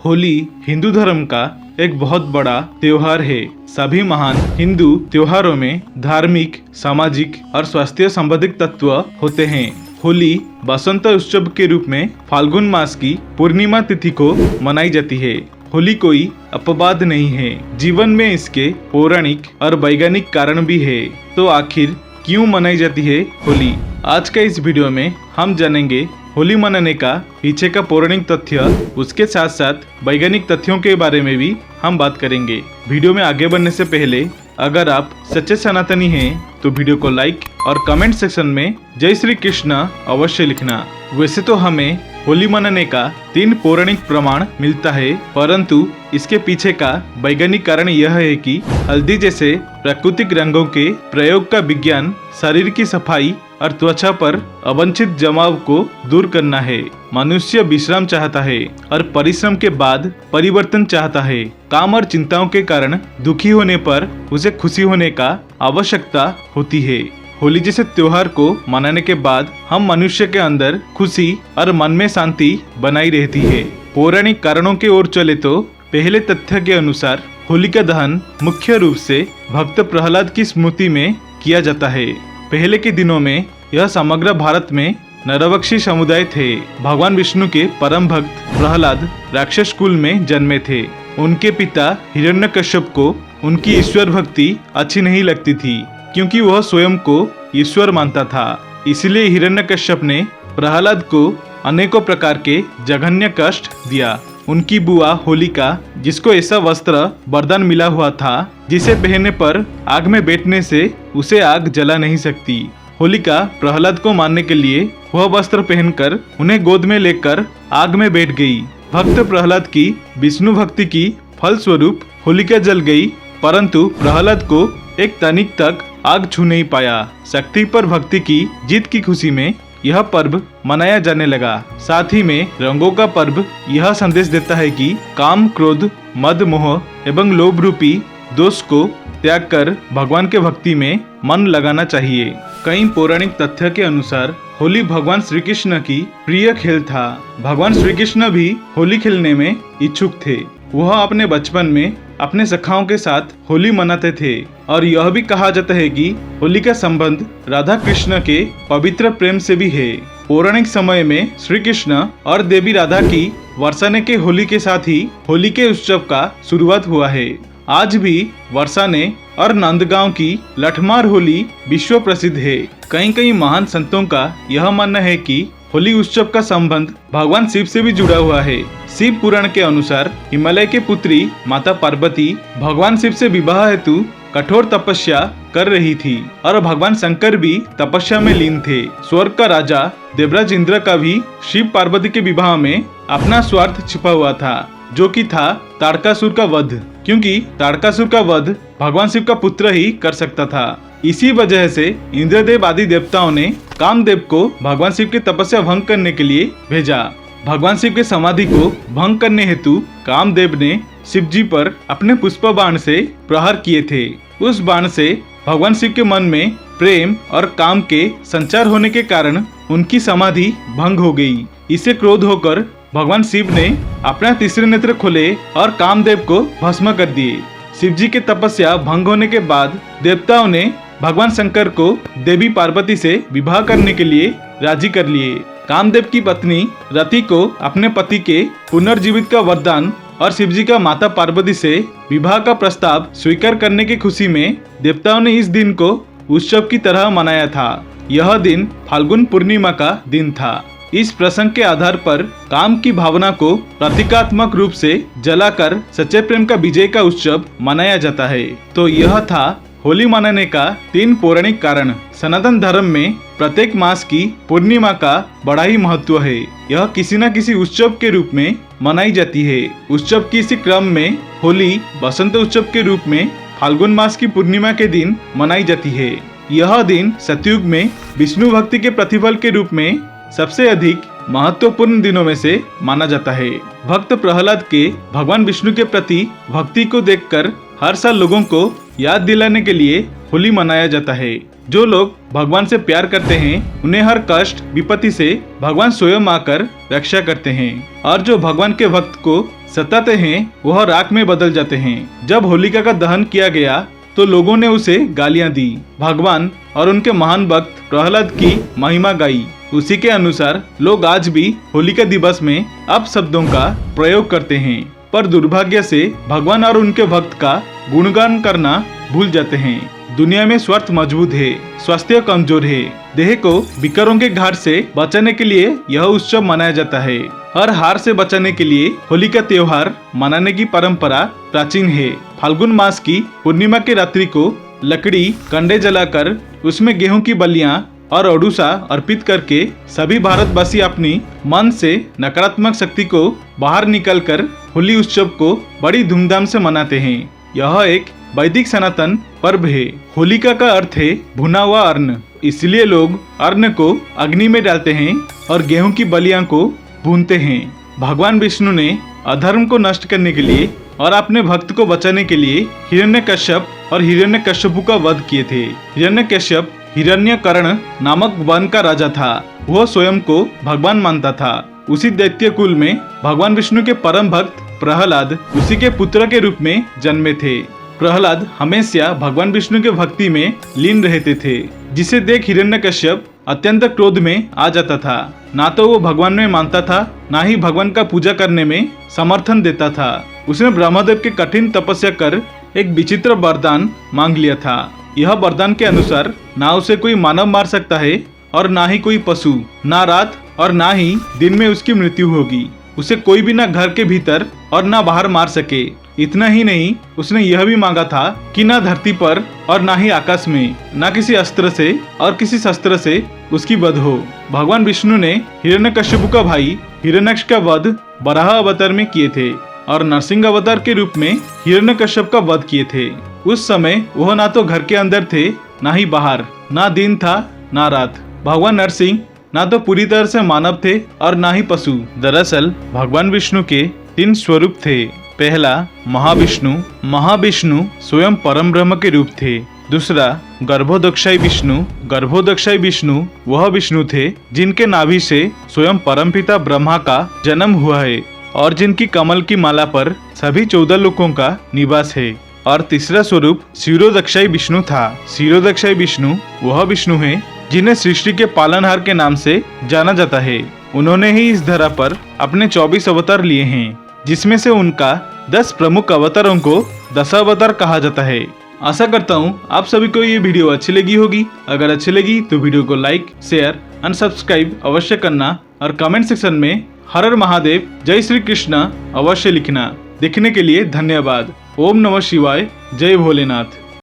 होली हिंदू धर्म का एक बहुत बड़ा त्योहार है। सभी महान हिंदू त्योहारों में धार्मिक, सामाजिक और स्वास्थ्य संबंधित तत्व होते हैं। होली बसंत उत्सव के रूप में फाल्गुन मास की पूर्णिमा तिथि को मनाई जाती है। होली कोई अपवाद नहीं है, जीवन में इसके पौराणिक और वैज्ञानिक कारण भी है। तो आखिर क्यों मनाई जाती है होली? आज का इस वीडियो में हम जानेंगे होली मनाने का पीछे का पौराणिक तथ्य, उसके साथ साथ वैज्ञानिक तथ्यों के बारे में भी हम बात करेंगे। वीडियो में आगे बढ़ने से पहले अगर आप सच्चे सनातनी हैं तो वीडियो को लाइक और कमेंट सेक्शन में जय श्री कृष्ण अवश्य लिखना। वैसे तो हमें होली मनाने का 3 पौराणिक प्रमाण मिलता है, परंतु इसके पीछे का वैज्ञानिक कारण यह है कि हल्दी जैसे प्राकृतिक रंगों के प्रयोग का विज्ञान शरीर की सफाई और त्वचा पर अवांछित जमाव को दूर करना है। मनुष्य विश्राम चाहता है और परिश्रम के बाद परिवर्तन चाहता है। काम और चिंताओं के कारण दुखी होने पर उसे खुशी होने का आवश्यकता होती है। होली जैसे त्योहार को मनाने के बाद हम मनुष्य के अंदर खुशी और मन में शांति बनाई रहती है। पौराणिक कारणों की ओर चले तो पहले तथ्य के अनुसार होली का दहन मुख्य रूप से भक्त प्रहलाद की स्मृति में किया जाता है। पहले के दिनों में यह समग्र भारत में नरभक्षी समुदाय थे। भगवान विष्णु के परम भक्त प्रहलाद राक्षस कुल में जन्मे थे। उनके पिता हिरण्यकश्यप को उनकी ईश्वर भक्ति अच्छी नहीं लगती थी, क्योंकि वह स्वयं को ईश्वर मानता था। इसलिए हिरण्यकश्यप ने प्रहलाद को अनेकों प्रकार के जघन्य कष्ट दिया। उनकी बुआ होलिका, जिसको ऐसा वस्त्र वरदान मिला हुआ था जिसे पहनने पर आग में बैठने से उसे आग जला नहीं सकती, होलिका प्रहलाद को मारने के लिए वह वस्त्र पहनकर उन्हें गोद में लेकर आग में बैठ गई। भक्त प्रहलाद की विष्णु भक्ति की फल स्वरूप होलिका जल गई, परंतु प्रहलाद को एक तनिक तक आग छू नहीं पाया। शक्ति पर भक्ति की जीत की खुशी में यह पर्व मनाया जाने लगा। साथ ही में रंगों का पर्व यह संदेश देता है कि काम, क्रोध, मद, मोह एवं लोभ रूपी दोष को त्याग कर भगवान के भक्ति में मन लगाना चाहिए। कई पौराणिक तथ्य के अनुसार होली भगवान श्री कृष्ण की प्रिय खेल था। भगवान श्री कृष्ण भी होली खेलने में इच्छुक थे। वह अपने बचपन में अपने सखाओं के साथ होली मनाते थे और यह भी कहा जाता है कि होली का संबंध राधा कृष्ण के पवित्र प्रेम से भी है। पौराणिक समय में श्री कृष्ण और देवी राधा की वर्षाने के होली के साथ ही होली के उत्सव का शुरुआत हुआ है। आज भी वर्षाने और नंदगांव की लठमार होली विश्व प्रसिद्ध है। कई महान संतों का यह मानना है कि होली उत्सव का संबंध भगवान शिव से भी जुड़ा हुआ है। शिव पुराण के अनुसार हिमालय के पुत्री माता पार्वती भगवान शिव से विवाह हेतु कठोर तपस्या कर रही थी और भगवान शंकर भी तपस्या में लीन थे। स्वर्ग का राजा देवराज इंद्र का भी शिव पार्वती के विवाह में अपना स्वार्थ छिपा हुआ था, जो कि था तारकासुर का वध, क्योंकि तारकासुर का वध भगवान शिव का पुत्र ही कर सकता था। इसी वजह से इंद्रदेव आदि देवताओं ने कामदेव को भगवान शिव की तपस्या भंग करने के लिए भेजा। भगवान शिव के समाधि को भंग करने हेतु कामदेव ने शिव जी पर अपने पुष्प बाण से प्रहार किए थे। उस बाण से भगवान शिव के मन में प्रेम और काम के संचार होने के कारण उनकी समाधि भंग हो गई। इससे क्रोध होकर भगवान शिव ने अपना तीसरे नेत्र खोले और कामदेव को भस्म कर दिए। शिव जी की तपस्या भंग होने के बाद देवताओं ने भगवान शंकर को देवी पार्वती से विवाह करने के लिए राजी कर लिए। कामदेव की पत्नी रति को अपने पति के पुनर्जीवित का वरदान और शिव जी का माता पार्वती से विवाह का प्रस्ताव स्वीकार करने की खुशी में देवताओं ने इस दिन को उत्सव की तरह मनाया था। यह दिन फाल्गुन पूर्णिमा का दिन था। इस प्रसंग के आधार पर काम की भावना को प्रतीकात्मक रूप से जलाकर सच्चे प्रेम का विजय का उत्सव मनाया जाता है। तो यह था होली मनाने का 3 पौराणिक कारण। सनातन धर्म में प्रत्येक मास की पूर्णिमा का बड़ा ही महत्व है। यह किसी न किसी उत्सव के रूप में मनाई जाती है। उत्सव की इसी क्रम में होली बसंत उत्सव के रूप में फाल्गुन मास की पूर्णिमा के दिन मनाई जाती है। यह दिन सतयुग में विष्णु भक्ति के प्रतिफल के रूप में सबसे अधिक महत्वपूर्ण दिनों में से माना जाता है। भक्त प्रहलाद के भगवान विष्णु के प्रति भक्ति को देखकर हर साल लोगों को याद दिलाने के लिए होली मनाया जाता है। जो लोग भगवान से प्यार करते हैं उन्हें हर कष्ट विपत्ति से भगवान स्वयं आकर रक्षा करते हैं, और जो भगवान के भक्त को सताते हैं वह राख में बदल जाते हैं। जब होलिका का दहन किया गया तो लोगों ने उसे गालियां दी। भगवान और उनके महान भक्त प्रहलाद की महिमा गाई। उसी के अनुसार लोग आज भी होलिका दिवस में अपशब्दों का प्रयोग करते हैं, पर दुर्भाग्य से भगवान और उनके भक्त का गुणगान करना भूल जाते हैं। दुनिया में स्वार्थ मजबूत है, स्वास्थ्य कमजोर है। देह को विकारों के घाट से बचाने के लिए यह उत्सव मनाया जाता है। हर हार से बचाने के लिए होली का त्योहार मनाने की परंपरा प्राचीन है। फाल्गुन मास की पूर्णिमा की रात्रि को लकड़ी कंडे जलाकर उसमें गेहूं की बलियां और अड़ूसा अर्पित करके सभी भारतवासी अपनी मन से नकारात्मक शक्ति को बाहर निकालकर होली उत्सव को बड़ी धूमधाम से मनाते हैं। यह एक वैदिक सनातन पर्व है। होलिका का अर्थ है भुना हुआ अन्न, इसलिए लोग अन्न को अग्नि में डालते हैं और गेहूं की बलियां को भूनते हैं। भगवान विष्णु ने अधर्म को नष्ट करने के लिए और अपने भक्त को बचाने के लिए हिरण्यकश्यप और हिरण्यकश्यपु का वध किए थे। हिरण्यकश्यप हिरण्यकर्ण नामक वन का राजा था। वह स्वयं को भगवान मानता था। उसी दैत्य कुल में भगवान विष्णु के परम भक्त प्रहलाद उसी के पुत्र के रूप में जन्मे थे। प्रहलाद हमेशा भगवान विष्णु के भक्ति में लीन रहते थे, जिसे देख हिरण्यकश्यप अत्यंत क्रोध में आ जाता था। ना तो वो भगवान में मानता था, ना ही भगवान का पूजा करने में समर्थन देता था। उसने ब्रह्मदेव की कठिन तपस्या कर एक विचित्र वरदान मांग लिया था। यह वरदान के अनुसार ना उसे कोई मानव मार सकता है और ना ही कोई पशु, ना रात और ना ही दिन में उसकी मृत्यु होगी। उसे कोई भी ना घर के भीतर और ना बाहर मार सके। इतना ही नहीं, उसने यह भी मांगा था कि ना धरती पर और ना ही आकाश में, ना किसी अस्त्र से और किसी शस्त्र से उसकी वध हो। भगवान विष्णु ने हिरण्यकश्यप का भाई हिरण्याक्ष का वध वराह अवतार में किए थे और नरसिंह अवतार के रूप में हिरण्यकश्यप का वध किए थे। उस समय वह ना तो घर के अंदर थे, ना ही बाहर, ना दिन था ना रात। भगवान नरसिंह ना तो पूरी तरह से मानव थे और ना ही पशु। दरअसल भगवान विष्णु के 3 स्वरूप थे। पहला महाविष्णु। महाविष्णु स्वयं परम ब्रह्म के रूप थे। दूसरा गर्भोदक्षाई विष्णु। गर्भोदक्षाई विष्णु वह विष्णु थे जिनके नाभि से स्वयं परमपिता ब्रह्मा का जन्म हुआ है और जिनकी कमल की माला पर सभी 14 लोकों का निवास है। और तीसरा स्वरूप क्षीरोदक्षाई विष्णु था। क्षीरोदक्षाई विष्णु वह विष्णु है जिन्हें सृष्टि के पालनहार के नाम से जाना जाता है। उन्होंने ही इस धरा पर अपने 24 अवतार लिए हैं, जिसमें से उनका 10 प्रमुख अवतारों को दशावतार कहा जाता है। आशा करता हूँ आप सभी को ये वीडियो अच्छी लगी होगी। अगर अच्छी लगी तो वीडियो को लाइक, शेयर एंड सब्सक्राइब अवश्य करना और कमेंट सेक्शन में हर हर महादेव, जय श्री कृष्ण अवश्य लिखना। देखने के लिए धन्यवाद। ओम नमः शिवाय। जय भोलेनाथ।